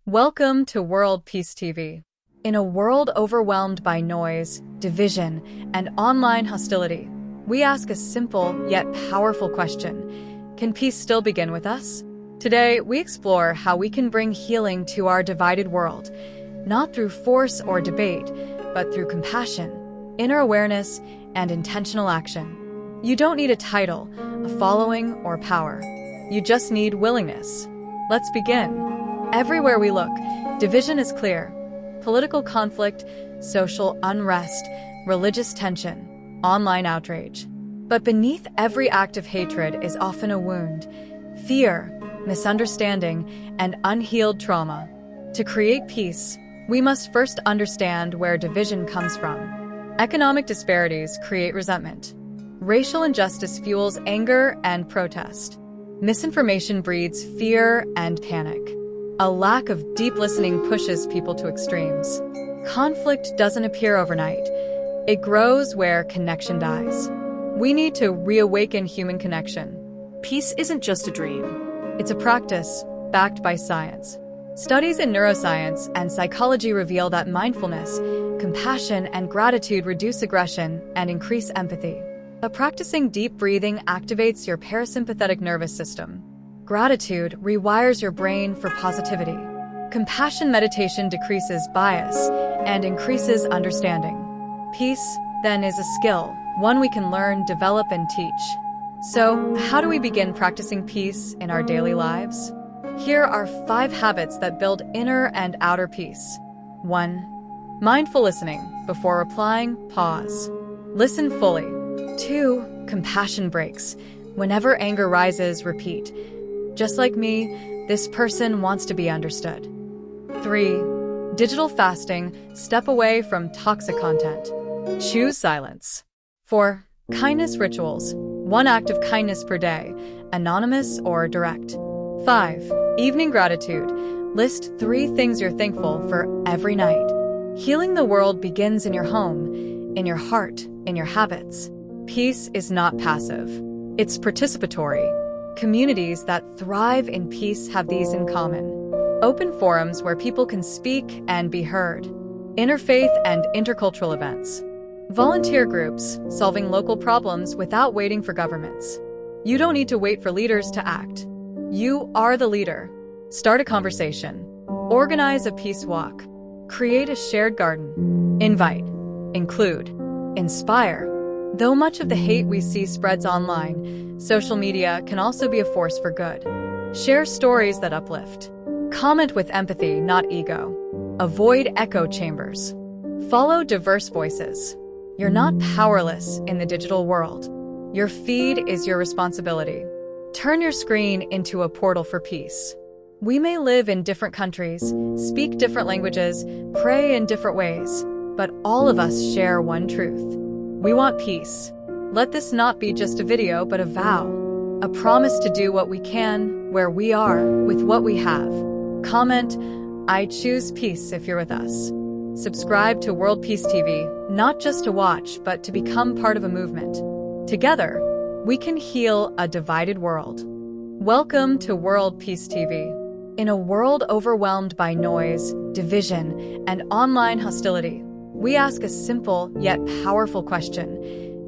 Welcome to World Peace TV. In a world overwhelmed by noise, division, and online hostility, we ask a simple yet powerful question: can peace still begin with us? Today, we explore how we can bring healing to our divided world, not through force or debate, but through compassion, inner awareness, and intentional action. You don't need a title, a following, or power. You just need willingness. Let's begin. Everywhere we look, division is clear. Political conflict, social unrest, religious tension, online outrage. But beneath every act of hatred is often a wound, fear, misunderstanding, and unhealed trauma. To create peace, we must first understand where division comes from. Economic disparities create resentment. Racial injustice fuels anger and protest. Misinformation breeds fear and panic. A lack of deep listening pushes people to extremes. Conflict doesn't appear overnight. It grows where connection dies. We need to reawaken human connection. Peace isn't just a dream. It's a practice backed by science. Studies in neuroscience and psychology reveal that mindfulness, compassion, and gratitude reduce aggression and increase empathy. Practicing deep breathing activates your parasympathetic nervous system. Gratitude rewires your brain for positivity. Compassion meditation decreases bias and increases understanding. Peace, then, is a skill, one we can learn, develop, and teach. So, how do we begin practicing peace in our daily lives? Here are 5 habits that build inner and outer peace. 1. Mindful listening. Before replying, pause. Listen fully. 2. Compassion breaks. Whenever anger rises, repeat: just like me, this person wants to be understood. 3. Digital fasting. Step away from toxic content. Choose silence. 4. Kindness rituals. 1 act of kindness per day, anonymous or direct. 5. Evening gratitude. List 3 things you're thankful for every night. Healing the world begins in your home, in your heart, in your habits. Peace is not passive. It's participatory. Communities that thrive in peace have these in common. Open forums where people can speak and be heard. Interfaith and intercultural events. Volunteer groups solving local problems without waiting for governments. You don't need to wait for leaders to act. You are the leader. Start a conversation. Organize a peace walk. Create a shared garden. Invite. Include. Inspire. Though much of the hate we see spreads online, social media can also be a force for good. Share stories that uplift. Comment with empathy, not ego. Avoid echo chambers. Follow diverse voices. You're not powerless in the digital world. Your feed is your responsibility. Turn your screen into a portal for peace. We may live in different countries, speak different languages, pray in different ways, but all of us share one truth. We want peace. Let this not be just a video, but a vow. A promise to do what we can, where we are, with what we have. Comment, "I choose peace," if you're with us. Subscribe to World Peace TV, not just to watch, but to become part of a movement. Together, we can heal a divided world. Welcome to World Peace TV. In a world overwhelmed by noise, division, and online hostility, we ask a simple yet powerful question: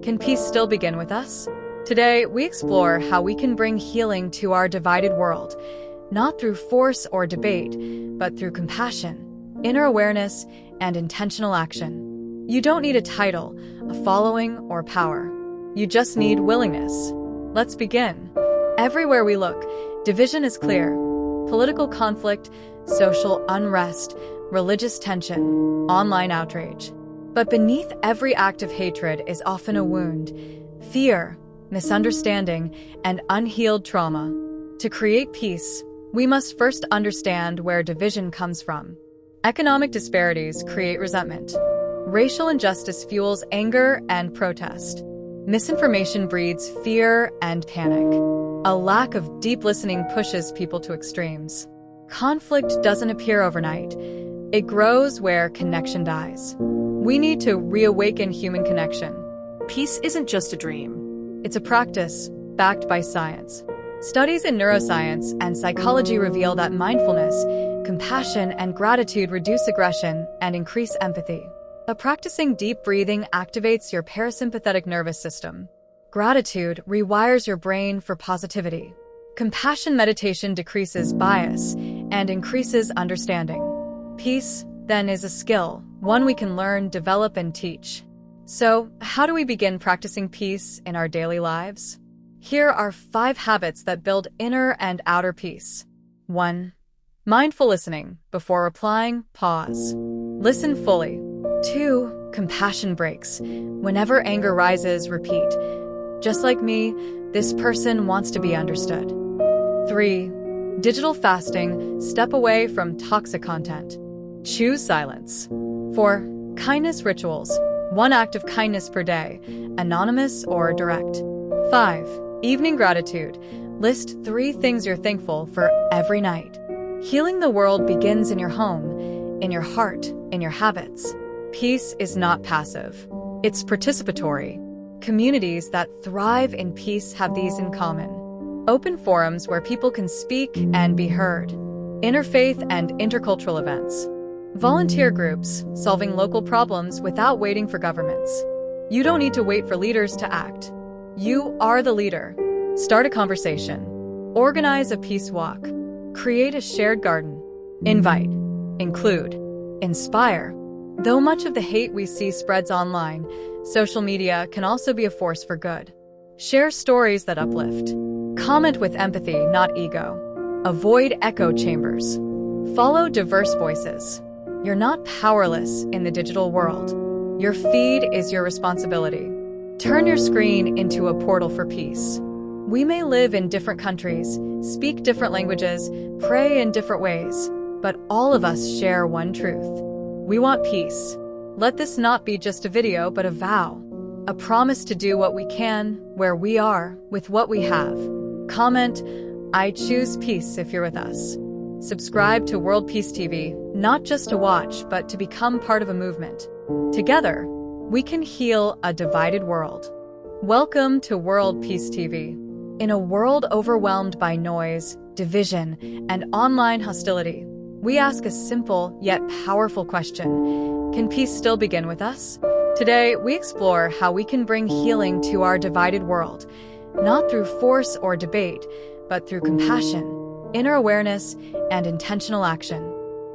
can peace still begin with us? Today, we explore how we can bring healing to our divided world, not through force or debate, but through compassion, inner awareness, and intentional action. You don't need a title, a following, or power. You just need willingness. Let's begin. Everywhere we look, division is clear. Political conflict, social unrest, religious tension, online outrage. But beneath every act of hatred is often a wound, fear, misunderstanding, and unhealed trauma. To create peace, we must first understand where division comes from. Economic disparities create resentment. Racial injustice fuels anger and protest. Misinformation breeds fear and panic. A lack of deep listening pushes people to extremes. Conflict doesn't appear overnight. It grows where connection dies. We need to reawaken human connection. Peace isn't just a dream. It's a practice backed by science. Studies in neuroscience and psychology reveal that mindfulness, Compassion and gratitude reduce aggression and increase empathy. Practicing deep breathing activates your parasympathetic nervous system. Gratitude rewires your brain for positivity. Compassion meditation decreases bias and increases understanding. Peace, then, is a skill, one we can learn, develop, and teach. So, how do we begin practicing peace in our daily lives? Here are 5 habits that build inner and outer peace. 1. Mindful listening. Before replying, pause. Listen fully. 2. Compassion breaks. Whenever anger rises, repeat, "Just like me, this person wants to be understood." 3. Digital fasting. Step away from toxic content. Choose silence. 4. Kindness rituals. 1 act of kindness per day, anonymous or direct. 5. Evening gratitude. List 3 things you're thankful for every night. Healing the world begins in your home, in your heart, in your habits. Peace is not passive. It's participatory. Communities that thrive in peace have these in common. Open forums where people can speak and be heard. Interfaith and intercultural events. Volunteer groups, solving local problems without waiting for governments. You don't need to wait for leaders to act. You are the leader. Start a conversation. Organize a peace walk. Create a shared garden. Invite. Include. Inspire. Though much of the hate we see spreads online, social media can also be a force for good. Share stories that uplift. Comment with empathy, not ego. Avoid echo chambers. Follow diverse voices. You're not powerless in the digital world. Your feed is your responsibility. Turn your screen into a portal for peace. We may live in different countries, speak different languages, pray in different ways, but all of us share one truth. We want peace. Let this not be just a video, but a vow. A promise to do what we can, where we are, with what we have. Comment, "I choose peace," if you're with us. Subscribe to World Peace TV, not just to watch, but to become part of a movement. Together, we can heal a divided world. Welcome to World Peace TV. In a world overwhelmed by noise, division, and online hostility, we ask a simple yet powerful question: can peace still begin with us? Today, we explore how we can bring healing to our divided world, not through force or debate, but through compassion, inner awareness, and intentional action.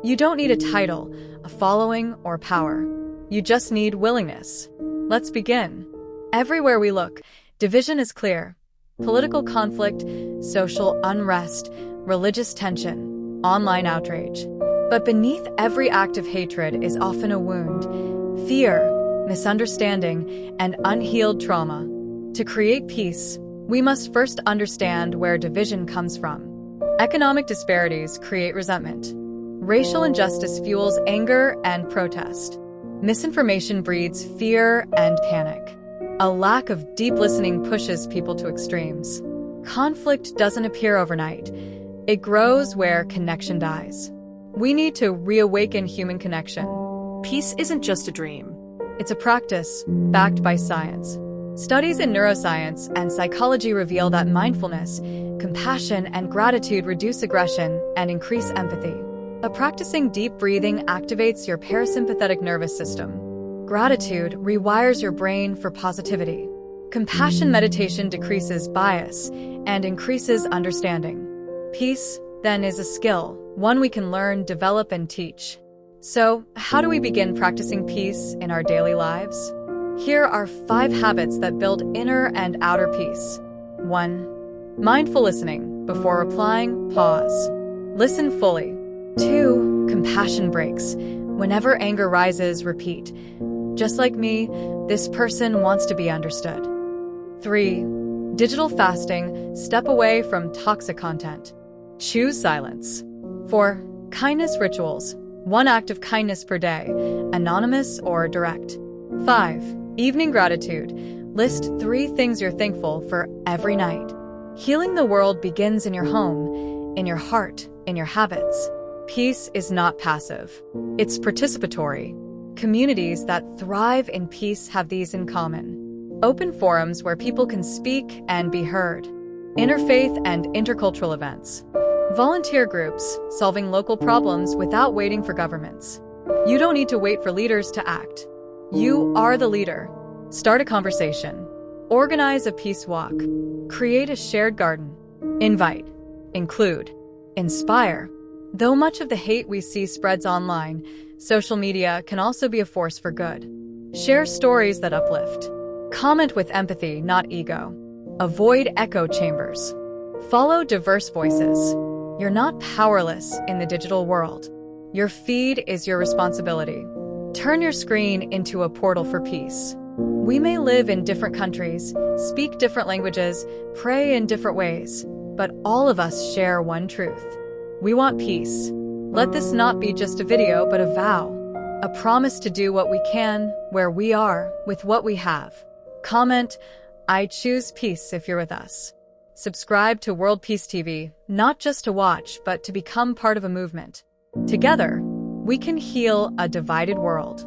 You don't need a title, a following, or power. You just need willingness. Let's begin. Everywhere we look, division is clear. Political conflict, social unrest, religious tension, online outrage. But beneath every act of hatred is often a wound, fear, misunderstanding, and unhealed trauma. To create peace, we must first understand where division comes from. Economic disparities create resentment. Racial injustice fuels anger and protest. Misinformation breeds fear and panic. A lack of deep listening pushes people to extremes. Conflict doesn't appear overnight. It grows where connection dies. We need to reawaken human connection. Peace isn't just a dream. It's a practice backed by science. Studies in neuroscience and psychology reveal that mindfulness, compassion, and gratitude reduce aggression and increase empathy. Practicing deep breathing activates your parasympathetic nervous system. Gratitude rewires your brain for positivity. Compassion meditation decreases bias and increases understanding. Peace, then, is a skill, one we can learn, develop, and teach. So, how do we begin practicing peace in our daily lives? Here are 5 habits that build inner and outer peace. 1. Mindful listening. Before replying, pause. Listen fully. 2. Compassion breaks. Whenever anger rises, repeat, "Just like me, this person wants to be understood." 3. Digital fasting. Step away from toxic content. Choose silence. 4. Kindness rituals. 1 act of kindness per day, anonymous or direct. 5. Evening gratitude. List 3 things you're thankful for every night. Healing the world begins in your home, in your heart, in your habits. Peace is not passive. It's participatory. Communities that thrive in peace have these in common. Open forums where people can speak and be heard. Interfaith and intercultural events. Volunteer groups, solving local problems without waiting for governments. You don't need to wait for leaders to act. You are the leader. Start a conversation. Organize a peace walk. Create a shared garden. Invite. Include. Inspire. Though much of the hate we see spreads online, social media can also be a force for good. Share stories that uplift. Comment with empathy, not ego. Avoid echo chambers. Follow diverse voices. You're not powerless in the digital world. Your feed is your responsibility. Turn your screen into a portal for peace. We may live in different countries, speak different languages, pray in different ways, but all of us share one truth. We want peace. Let this not be just a video, but a vow. A promise to do what we can, where we are, with what we have. Comment, "I choose peace" if you're with us. Subscribe to World Peace TV, not just to watch, but to become part of a movement. Together, we can heal a divided world.